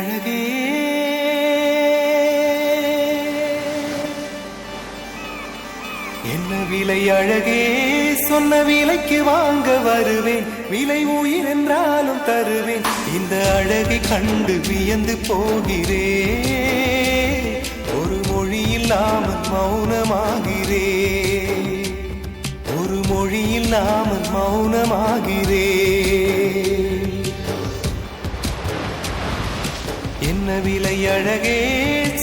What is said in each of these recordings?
அழகே என்ன விலை அழகே சொன்ன விலைக்கு வாங்க வருவேன் விலை உயிர் என்றாலும் தருவேன் இந்த அழகை கண்டு வியந்து போகிறேன் ஒரு மொழி இல்லாமல் மௌனமாகிறேன் ஒரு மொழி இல்லாமல் மௌனமாகிறேன் என்ன விலை அழகே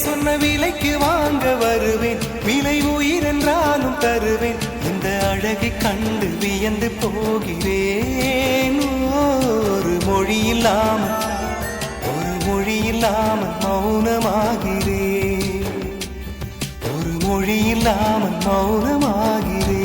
சொன்ன விலைக்கு வாங்க வருவேன் விலை உயிர் என்றாலும் தருவேன் இந்த அழகை கண்டு வியந்து போகிறேன் ஒரு மொழி இல்லாமல் மௌனமாகிறேன் ஒரு மொழி இல்லாமல் மௌனமாகிறேன்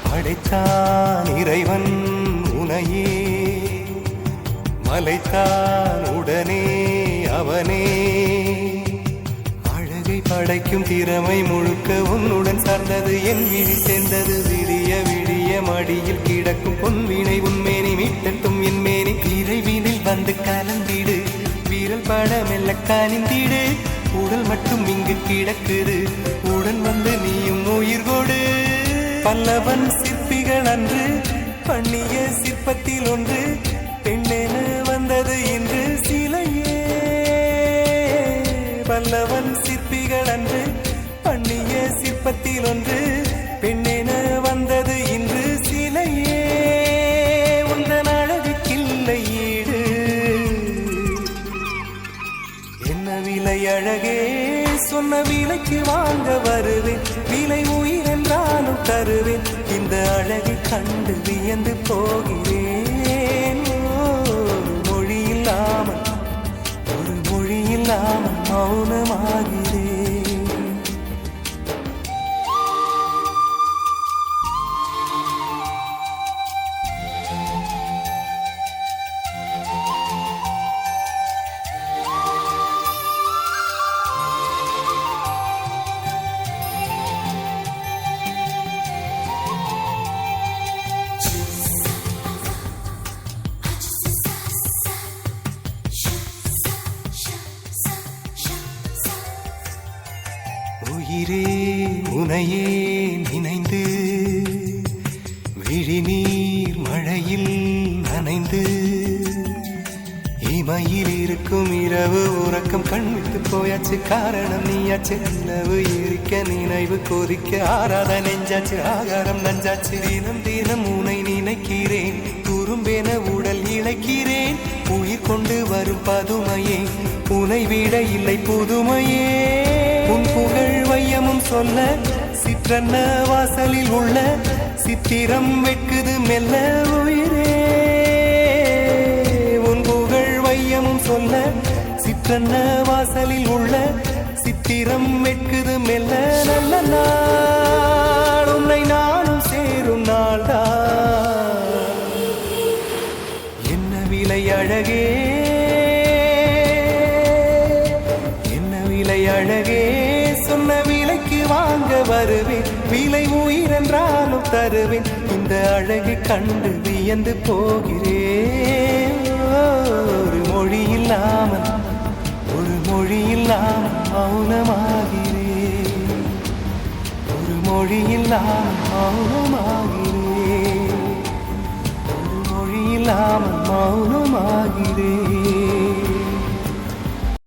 படைத்தான் இறைவன் உனையே மலைத்தான் உடனே அவனே அழகை படைக்கும் திறமை முழுக்க உன்னுடன் சார்ந்தது என் விழி சேர்ந்தது விடிய விடிய மடியில் கிடக்கும் பொன்வினை உன்மேனி மீட்டட்டும் என் மேனி இறைவினில் வந்து கலந்திடு வீரல் பட மெல்ல காணிந்திடு உடல் மட்டும் இங்கு கிடக்குது உடன் வந்து நீயும் உயிர் கொடு பல்லவன் சிற்பிகள் அன்று பண்ணிய சிற்பத்தில் ஒன்று பெண்ணென வந்தது இன்று சிலையே பல்லவன் சிற்பிகள் அன்று பண்ணிய சிற்பத்தில் ஒன்று பெண்ணென வந்தது இன்று சிலையே உந்தன் அழகுக்கில்லை ஈடு என்ன விலை அழகே சொன்ன விலைக்கு வாங்க வருவேன் விலை உயிர் என்றாலும் தருவேன் இந்த அழகை கண்டு வியந்து போகிறேன் ஒரு மொழி இல்லாமல் மௌனமாகிறேன் உயிரே உனையே நினைந்து விழிநீர் மழையில் நனைந்து இமையில் இருக்கும் இரவு உறக்கம் கண்விட்டு போயாச்சு காரணம் நீயாச்சு நிலவு எரிக்க நினைவு கொதிக்க ஆறாத நெஞ்சாச்சு ஆகாரம் நஞ்சாச்சு தினம் தினம் உனை நினைக்கிறேன் குறும்பென உடல் இழைக்கிறேன் உயிர் கொண்டு வரும் பதுமையே உனை விட இல்லை புதுமையே உன் புகழ் வையமும் சொல்ல சிற்றன்ன வாசலில் உள்ள சித்திரம் வெட்குது மெல்ல உயிரே உன் புகழ் வையமும் சொல்ல சிற்றன்ன வாசலில் உள்ள சித்திரம் வெட்குது மெல்ல நல்ல நாள் உன்னை நானும் சேரும் நாள்தான் என்ன விலை அழகே அழகே சொன்ன விலைக்கு வாங்க வருவேன் விலை உயிர் என்றாலும் தருவேன் இந்த அழகை கண்டு வியந்து போகிறேன் ஒரு மொழி இல்லாமல் மௌனமாகிறேன் ஒரு மொழி இல்லாமல் மௌனமாகிறேன் ஒரு மொழி இல்லாமல் மௌனமாகிறேன்